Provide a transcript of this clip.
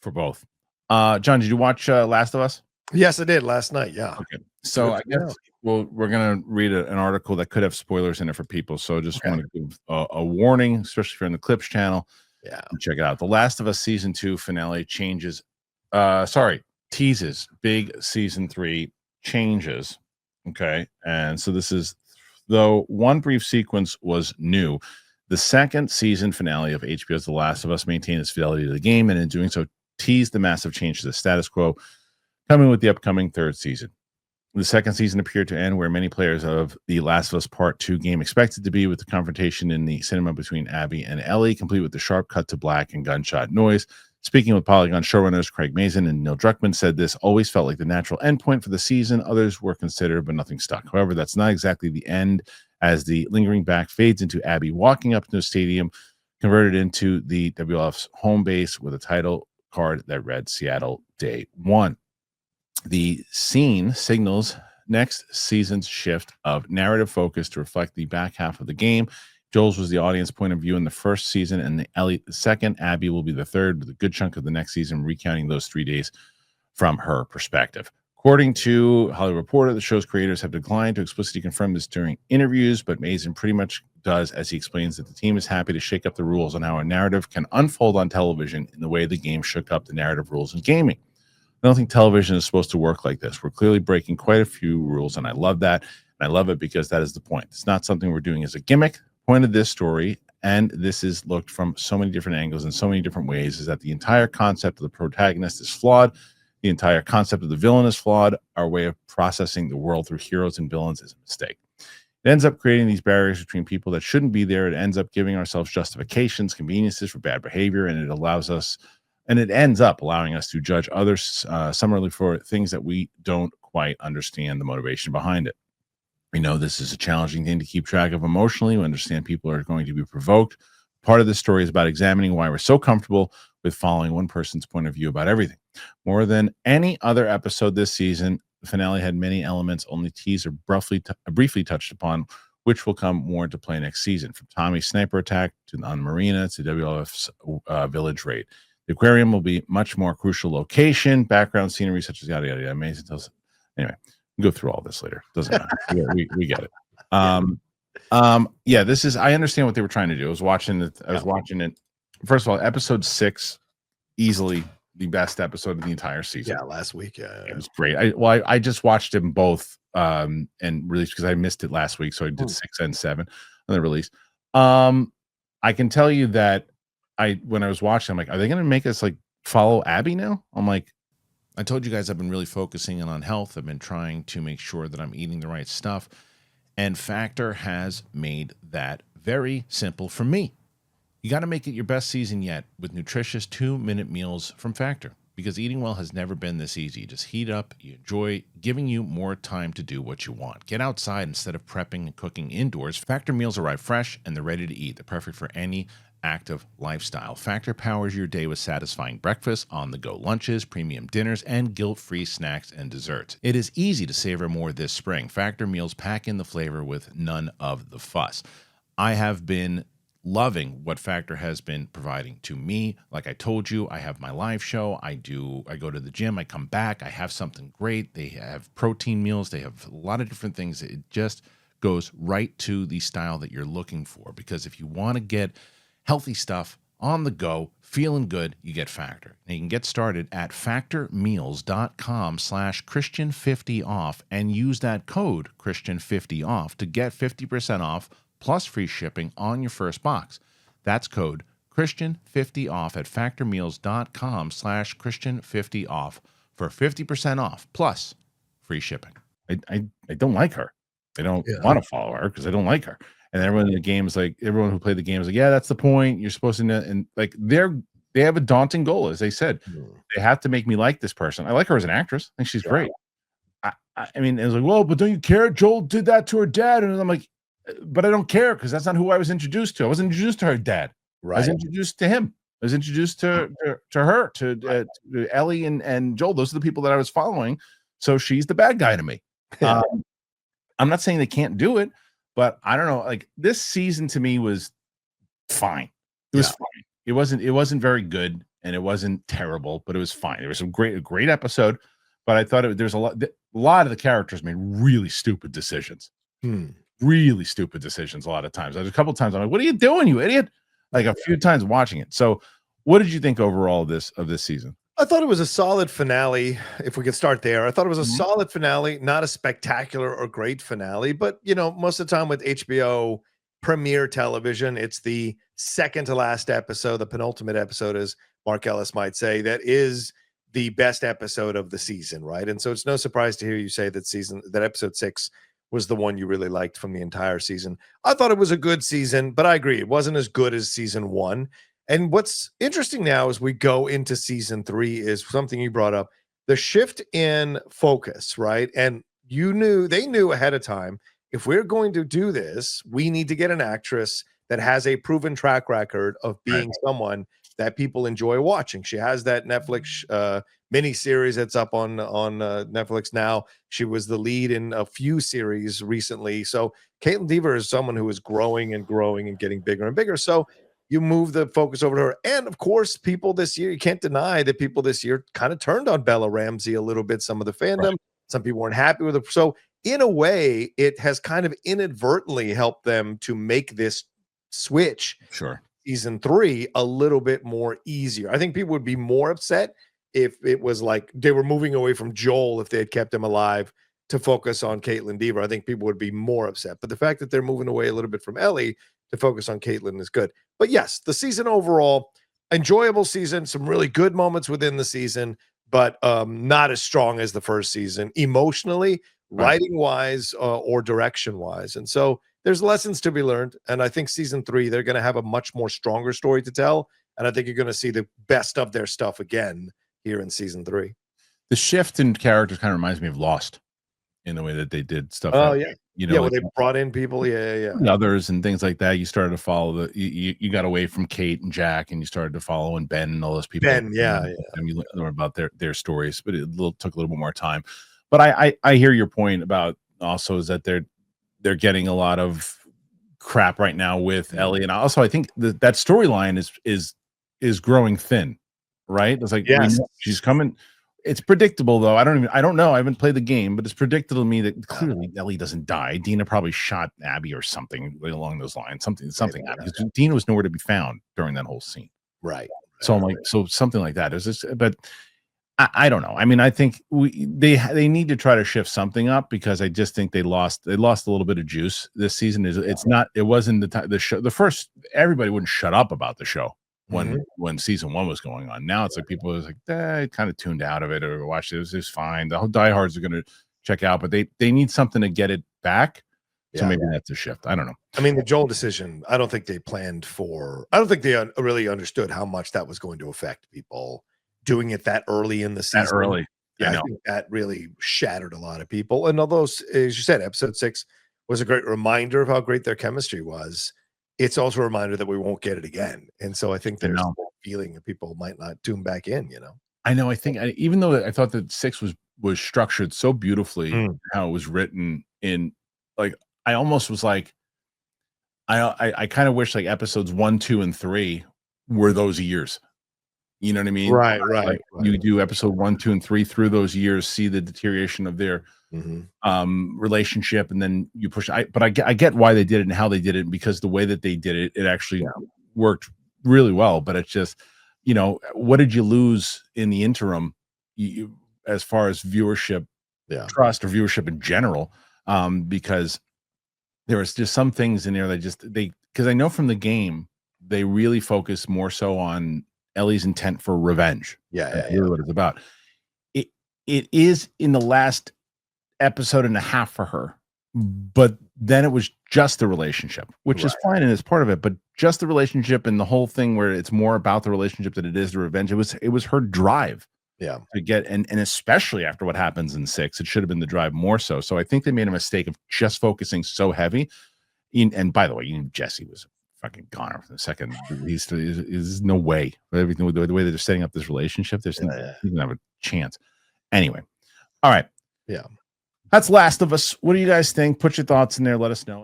for both. John, did you watch Last of Us? Yes, I did last night. Yeah. Okay. So I guess we're going to read an article that could have spoilers in it for people. So I just want to give a warning, especially if you're on the Clips channel. Yeah. Check it out. The Last of Us season 2 finale teases big season 3 changes. Okay. And so this is, though one brief sequence was new, the second season finale of HBO's The Last of Us maintained its fidelity to the game, and in doing so, teased the massive change to the status quo coming with the upcoming third season. The second season appeared to end where many players of The Last of Us Part 2 game expected to be, with the confrontation in the cinema between Abby and Ellie, complete with the sharp cut to black and gunshot noise. Speaking with Polygon showrunners Craig Mazin and Neil Druckmann, said this always felt like the natural endpoint for the season. Others were considered, but nothing stuck. However, that's not exactly the end, as the lingering back fades into Abby walking up to the stadium, converted into the WLF's home base with a title card that read Seattle Day 1. The scene signals next season's shift of narrative focus to reflect the back half of the game. Joel's was the audience point of view in the first season, and Ellie the second. Abby will be the third, with a good chunk of the next season recounting those 3 days from her perspective. According to Hollywood Reporter, the show's creators have declined to explicitly confirm this during interviews, but Mazin pretty much does, as he explains that the team is happy to shake up the rules on how a narrative can unfold on television in the way the game shook up the narrative rules in gaming. I don't think television is supposed to work like this. We're clearly breaking quite a few rules, and I love that. And I love it because that is the point. It's not something we're doing as a gimmick. The point of this story, and this is looked from so many different angles in so many different ways, is that the entire concept of the protagonist is flawed. The entire concept of the villain is flawed. Our way of processing the world through heroes and villains is a mistake. It ends up creating these barriers between people that shouldn't be there. It ends up giving ourselves justifications, conveniences for bad behavior, and it ends up allowing us to judge others summarily for things that we don't quite understand the motivation behind it. We know this is a challenging thing to keep track of emotionally. We understand people are going to be provoked. Part of the story is about examining why we're so comfortable with following one person's point of view about everything. More than any other episode this season, the finale had many elements only teased or briefly touched upon, which will come more into play next season. From Tommy's sniper attack on Marina to WLF's village raid. The aquarium will be much more crucial location, background scenery such as yada yada yada. Amazing. Anyway, we'll go through all this later. Doesn't matter. we get it. This is. I understand what they were trying to do. I was watching it. First of all, episode 6, easily the best episode of the entire season. Yeah, last week. It was great. I just watched them both and released because I missed it last week, so I did 6 and 7 on the release. I can tell you that. When I was watching, I'm like, are they going to make us like follow Abby now? I'm like, I told you guys I've been really focusing on health. I've been trying to make sure that I'm eating the right stuff. And Factor has made that very simple for me. You got to make it your best season yet with nutritious 2-minute meals from Factor, because eating well has never been this easy. Just heat up, you enjoy, giving you more time to do what you want. Get outside instead of prepping and cooking indoors. Factor meals arrive fresh and they're ready to eat. They're perfect for any active lifestyle. Factor powers your day with satisfying breakfast, on-the-go lunches, premium dinners, and guilt-free snacks and desserts. It is easy to savor more this spring. Factor meals pack in the flavor with none of the fuss. I have been loving what Factor has been providing to me. Like I told you, I have my live show. I go to the gym. I come back. I have something great. They have protein meals. They have a lot of different things. It just goes right to the style that you're looking for, because if you want to get healthy stuff on the go, feeling good, you get Factor. And you can get started at factormeals.com/Christian50off and use that code Christian50off to get 50% off plus free shipping on your first box. That's code Christian50off at factormeals.com/Christian50off for 50% off plus free shipping. I don't like her. I don't want to follow her because I don't like her. And everyone in the game is like, everyone who played the game is like, yeah, that's the point. You're supposed to know. And like, they have a daunting goal. As they said, they have to make me like this person. I like her as an actress. I think she's great. I mean, it was like, well, but don't you care? Joel did that to her dad. And I'm like, but I don't care because that's not who I was introduced to. I wasn't introduced to her dad. Right. I was introduced to him. I was introduced to her, to Ellie and Joel. Those are the people that I was following. So she's the bad guy to me. I'm not saying they can't do it, but I don't know. Like, this season to me was fine. It was fine. It wasn't very good. and it wasn't terrible, but it was fine. It was a great episode, but I thought there's a lot of the characters made really stupid decisions. Really stupid decisions a lot of times. There's a couple times I'm like, what are you doing, you idiot? Like a few times watching it. So what did you think overall of this season? I thought it was a solid finale. If we could start there, I thought it was a solid finale, not a spectacular or great finale, but most of the time with HBO premiere television, it's the second to last episode, the penultimate episode, as Mark Ellis might say, that is the best episode of the season, right? And so it's no surprise to hear you say that episode 6 was the one you really liked from the entire season. I thought it was a good season, but I agree, it wasn't as good as season 1. And what's interesting now as we go into season 3 is something you brought up, the shift in focus, right? And they knew ahead of time, if we're going to do this, we need to get an actress that has a proven track record of being someone that people enjoy watching. She has that Netflix miniseries that's up on Netflix now. She was the lead in a few series recently. So Caitlin Dever is someone who is growing and growing and getting bigger and bigger. So you move the focus over to her. And of course, people this year, you can't deny that people this year kind of turned on Bella Ramsey a little bit, some of the fandom. Some people weren't happy with her. So in a way, it has kind of inadvertently helped them to make this switch. Season 3 a little bit more easier. I think people would be more upset if it was like they were moving away from Joel, if they had kept him alive, to focus on Caitlin Dever. I think people would be more upset. But the fact that they're moving away a little bit from Ellie to focus on Caitlin is good. But yes, the season overall, enjoyable season, some really good moments within the season, but not as strong as the first season emotionally, writing wise, or direction wise. And so there's lessons to be learned. And I think season 3, they're going to have a much more stronger story to tell. And I think you're going to see the best of their stuff again here in season 3. The shift in characters kind of reminds me of Lost in the way that they did stuff. Oh, yeah. Where they brought in people. Yeah. Others and things like that. You started to follow you got away from Kate and Jack, and you started to follow and Ben and all those people. Ben, yeah. And you learn about their stories, but it took a little bit more time. But I hear your point about also is that they're getting a lot of crap right now with Ellie, and also I think that storyline is growing thin, right? It's like she's coming. It's predictable though. I don't know. I haven't played the game, but it's predictable to me that clearly Ellie doesn't die. Dina probably shot Abby or something along those lines. Something because Dina was nowhere to be found during that whole scene. Right. So I'm like, so something like that is this, but I don't know. I mean, I think they need to try to shift something up because I just think they lost a little bit of juice this season. It wasn't the show. The first, everybody wouldn't shut up about the show when season 1 was going on. Now it's like people are like, kind of tuned out of it or watched it. It was fine. The whole diehards are going to check out, but they need something to get it back. So maybe that's a shift. I don't know. I mean, the Joel decision, I don't think they planned for. I don't think they really understood how much that was going to affect people. Doing it that early in the season. That early. I think that really shattered a lot of people. And although, as you said, episode 6 was a great reminder of how great their chemistry was, it's also a reminder that we won't get it again. And so I think there's a feeling that people might not tune back in, I know. I think even though I thought that 6 was structured so beautifully, how it was written in, like, I almost was like, I kind of wish like episodes 1, 2, and 3 were those years. You know what I mean? Right. You do episode 1, 2, and 3 through those years, see the deterioration of their relationship, and then you push. But I get why they did it and how they did it, because the way that they did it, it actually worked really well. But it's just, what did you lose in the interim, as far as viewership, trust, or viewership in general? Because there was just some things in there that because I know from the game they really focus more so on Ellie's intent for revenge. Really what it's about. It is in the last episode and a half for her, but then it was just the relationship, which is fine and it's part of it, but just the relationship and the whole thing where it's more about the relationship than it is the revenge. It was her drive to get, and especially after what happens in 6, it should have been the drive more so. So I think they made a mistake of just focusing so heavy. And by the way, Jesse was fucking goner for the second. There's no way. Everything with the way that they're setting up this relationship, he doesn't have a chance. Anyway, all right. Yeah. That's Last of Us. What do you guys think? Put your thoughts in there. Let us know.